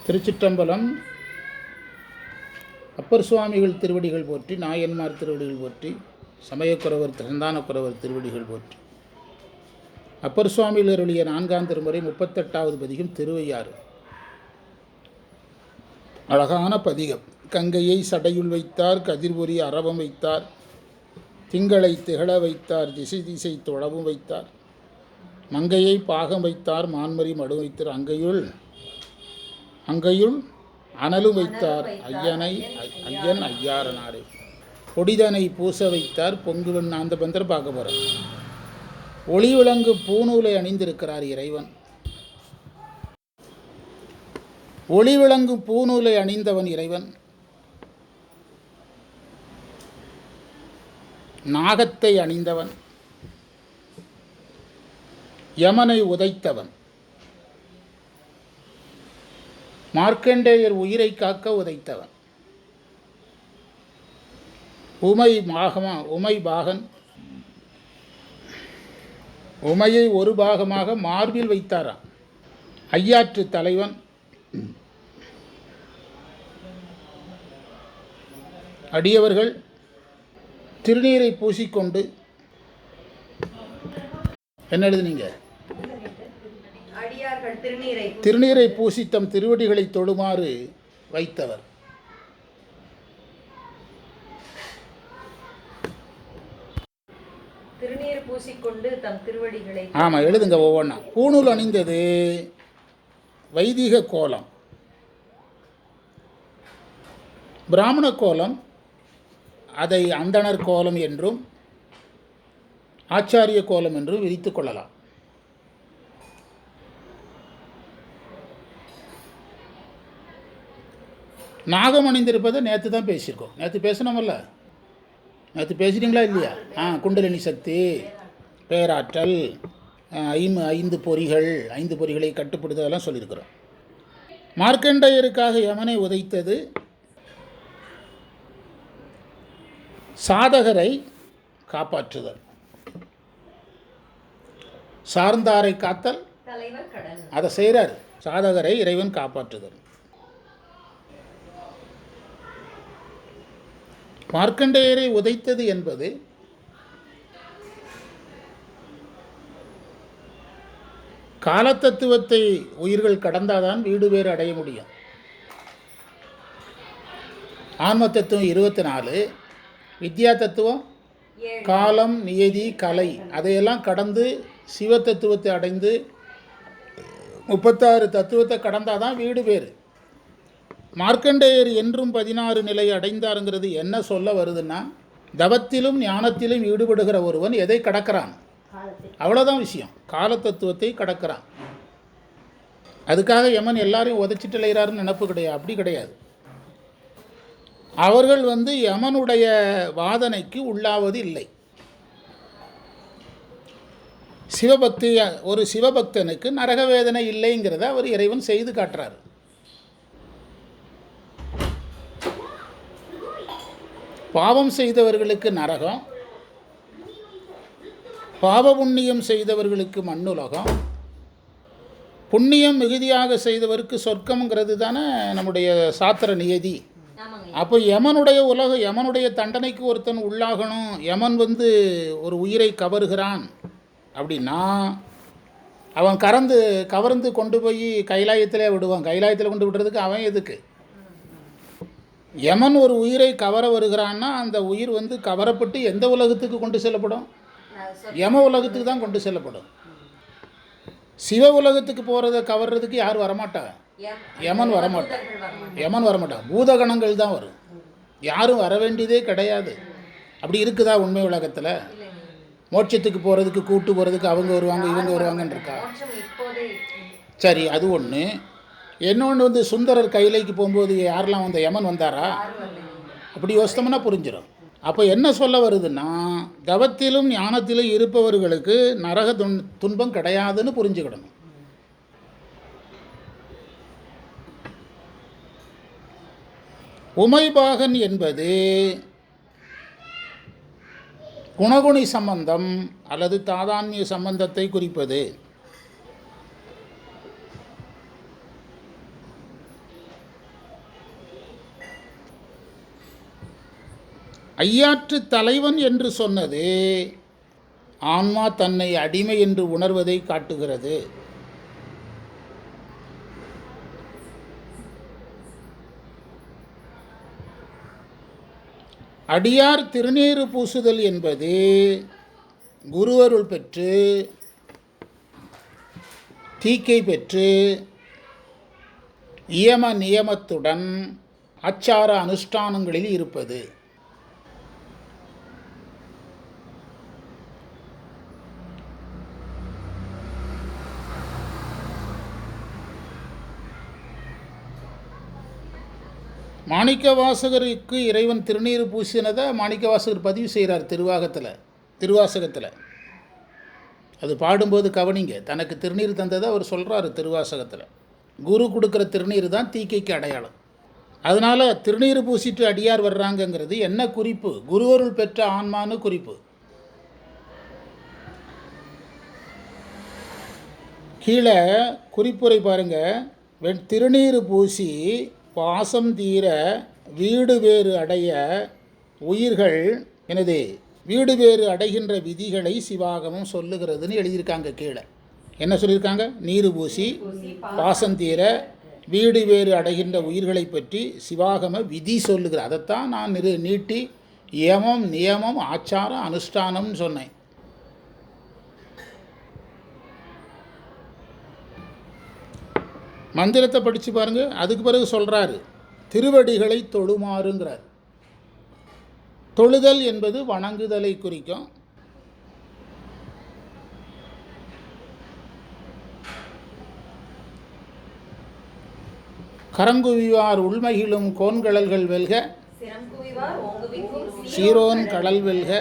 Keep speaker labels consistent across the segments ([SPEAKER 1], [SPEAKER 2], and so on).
[SPEAKER 1] திருச்சிற்றம்பலம். அப்பர் சுவாமிகள் திருவடிகள் போற்றி, நாயன்மார் திருவடிகள் போற்றி, சமயக்குறவர் சந்தானக்குறவர் திருவடிகள் போற்றி. அப்பர் சுவாமிகள் அருளிய 4ஆம் திருமுறை 38வது பதிகம் திருவையாறு. அழகான பதிகம். கங்கையை சடையுள் வைத்தார், கதிர்பொறி அரவம் வைத்தார், திங்களை திகழ வைத்தார், திசை திசை தொழவும் வைத்தார், மங்கையை பாகம் வைத்தார், மான்மறி மடு வைத்தார், அங்கையுள் அனலும் வைத்தார், ஐயன் ஐயாரனாரே, கொடிதனை பூச வைத்தார், பொங்குவன். அந்த பந்தர் பார்க்க போகிறேன். ஒளி விளங்கு பூநூலை அணிந்திருக்கிறார் இறைவன். ஒளி விளங்கு பூநூலை அணிந்தவன் இறைவன். நாகத்தை அணிந்தவன், யமனை உதைத்தவன், மார்க்கண்டேயர் உயிரை காக்க உதைத்தவன், உமை பாகன், உமையை ஒரு பாகமாக மார்பில் வைத்தாராம். ஐயாற்று தலைவன், அடியவர்கள் திருநீரை பூசிக்கொண்டு என்ன எழுதுனீங்க? திருநீரை பூசி தம் திருவடிகளை தொழுமாறு வைத்தவர்.
[SPEAKER 2] திருநீர் பூசிக்கொண்டு தம் திருவடிகளை.
[SPEAKER 1] ஆமா, எழுதுங்க ஒவ்வொன்றா. பூணூல் அணிந்தது வைதிக கோலம். பிராமண கோலம் அதை அந்தணர் கோலம் என்றும் ஆச்சாரிய கோலம் என்றும் விரித்துக் கொள்ளலாம். நாகம் அணிந்திருப்பதை நேற்று தான் பேசியிருக்கோம். நேற்று பேசணுமல்ல? நேற்று பேசிட்டீங்களா இல்லையா? குண்டலினி சக்தி, பேராற்றல், 5 பொறிகள், 5 பொறிகளை கட்டுப்படுத்துவதெல்லாம் சொல்லியிருக்கிறோம். மார்க்கண்டேயருக்காக யமனை உதைத்தது, சாதகரை காப்பாற்றுதல், சார்ந்தாரை காத்தல், அதை செய்கிறார். சாதகரை இறைவன் காப்பாற்றுதல். மார்க்கண்டேயரை உதைத்தது என்பது காலத்தத்துவத்தை உயிர்கள் கடந்தாதான் வீடு வேறு அடைய முடியும். ஆன்ம தத்துவம் 24, வித்யா தத்துவம் காலம், நியதி, கலை, அதையெல்லாம் கடந்து சிவ தத்துவத்தை அடைந்து 36 தத்துவத்தை கடந்தாதான் வீடு வேறு. மார்க்கண்டேயர் என்றும் 16 நிலை அடைந்தாருங்கிறது என்ன சொல்ல வருதுன்னா, தவத்திலும் ஞானத்திலும் ஈடுபடுகிற ஒருவன் எதை கடக்கிறான்? அவ்வளோதான் விஷயம். கால தத்துவத்தை கடக்கிறான். அதுக்காக யமன் எல்லாரையும் உதைச்சிட்டு இளையிறாருன்னு நினப்பு கிடையாது. அப்படி கிடையாது. அவர்கள் யமனுடைய வாதனைக்கு உள்ளாவது இல்லை. சிவபக்தி, ஒரு சிவபக்தனுக்கு நரகவேதனை இல்லைங்கிறத அவர் இறைவன் செய்து காட்டுறாரு. பாவம் செய்தவர்களுக்கு நரகம், பாவ புண்ணியம் செய்தவர்களுக்கு மண்ணுலகம், புண்ணியம் மிகுதியாக செய்தவருக்கு சொர்க்கம்ங்கிறது தானே நம்முடைய சாத்திர நியதி. அப்போ யமனுடைய உலகம், யமனுடைய தண்டனைக்கு ஒருத்தன் உள்ளாகணும். யமன் ஒரு உயிரை கவருகிறான் அப்படின்னா அவன் கவர்ந்து கொண்டு போய் கைலாயத்திலே விடுவான். கைலாயத்தில் கொண்டு விடுறதுக்கு அவன் எதுக்கு? யமன் ஒரு உயிரை கவர வருகிறான்னா அந்த உயிர் கவரப்பட்டு எந்த உலகத்துக்கு கொண்டு செல்லப்படும்? யம உலகத்துக்கு தான் கொண்டு செல்லப்படும். சிவ உலகத்துக்கு போகிறத கவர்றதுக்கு யார் வரமாட்டாங்க? யமன் வரமாட்டான். பூதகணங்கள் தான் வரும். யாரும் வர வேண்டியதே கிடையாது. அப்படி இருக்குதா உண்மை உலகத்தில்? மோட்சத்துக்கு போகிறதுக்கு, கூட்டு போகிறதுக்கு அவங்க வருவாங்க, இவங்க வருவாங்கன்னு இருக்கா? சரி, அது ஒன்று. இன்னொன்று சுந்தரர் கைலைக்கு போகும்போது யாரெல்லாம் யமன் வந்தாரா? அப்படி யோசித்தோம்னா புரிஞ்சிடும். அப்போ என்ன சொல்ல வருதுன்னா, தவத்திலும் ஞானத்திலும் இருப்பவர்களுக்கு நரக துன்பம் கிடையாதுன்னு புரிஞ்சுக்கிடணும். உமைபாகன் என்பது குணகுணி சம்பந்தம் அல்லது தாதான்ய சம்பந்தத்தை குறிப்பது. ஐயாற்று தலைவன் என்று சொன்னது ஆன்மா தன்னை அடிமை என்று உணர்வதை காட்டுகிறது. அடியார் திருநீறு பூசுதல் என்பது குருவருள் பெற்று தீக்கை பெற்று இயம நியமத்துடன் ஆச்சார அனுஷ்டானங்களில் இருப்பது. மாணிக்கவாசகருக்கு இறைவன் திருநீறு பூசினதை மாணிக்கவாசகர் பதிவு செய்கிறார் திருவாசகத்தில். அது பாடும்போது கவனிங்க, தனக்கு திருநீர் தந்ததை அவர் சொல்கிறாரு திருவாசகத்தில். குரு கொடுக்குற திருநீர் தான் தீக்கைக்கு அடையாளம். அதனால் திருநீறு பூசிட்டு அடியார் வர்றாங்கங்கிறது என்ன குறிப்பு? குருவருள் பெற்ற ஆன்மான்னு குறிப்பு. கீழே குறிப்புரை பாருங்கள். திருநீறு பூசி பாசம் தீர வீடு வேறு அடைய உயிர்கள் வீடு வேறு அடைகின்ற விதிகளை சிவாகமம் சொல்லுகிறதுன்னு எழுதியிருக்காங்க. கீழே என்ன சொல்லியிருக்காங்க? நீரு பூசி பாசம் தீர வீடு வேறு அடைகின்ற உயிர்களை பற்றி சிவாகம விதி சொல்லுகிற. அதைத்தான் நான் நீட்டி யமம் நியமம் ஆச்சாரம் அனுஷ்டானம்னு சொன்னேன். மந்திரத்தை படித்து பாருங்கள். அதுக்கு பிறகு சொல்கிறாரு திருவடிகளை தொழுமாறுங்கிறார். தொழுதல் என்பது வணங்குதலை குறிக்கும். கரங்குவிவார் உள்மகிழும் கோன்கடல்கள் வெல்க சீரோன் கடல் வெல்க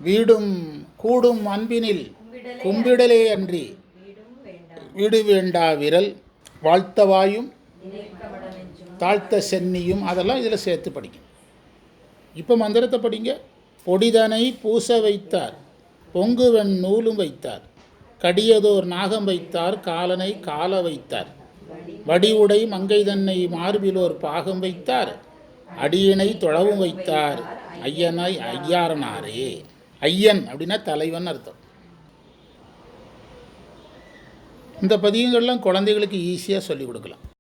[SPEAKER 1] வீடும் கூடும் அன்பினில் கும்பிடலே அன்றி வீடு வேண்டா விரல் வாழ்த்தவாயும் தாழ்த்த சென்னியும் அதெல்லாம் இதில் சேர்த்து படிக்கும். இப்போ மந்திரத்தை படிங்க. பொடிதனை பூச வைத்தார், பொங்குவன் நூலும் வைத்தார், கடியதோர் நாகம் வைத்தார், காலனை கால வைத்தார், வடிவுடை மங்கை தன்னை மார்பிலோர் பாகம் வைத்தார், அடியினை தொழவும் வைத்தார், ஐயனாய் ஐயாரனாரே. ஐயன் அப்படின்னா தலைவன் அர்த்தம். இந்த பதியங்கள்லாம் குழந்தைகளுக்கு ஈஸியாக சொல்லிக் கொடுக்கலாம்.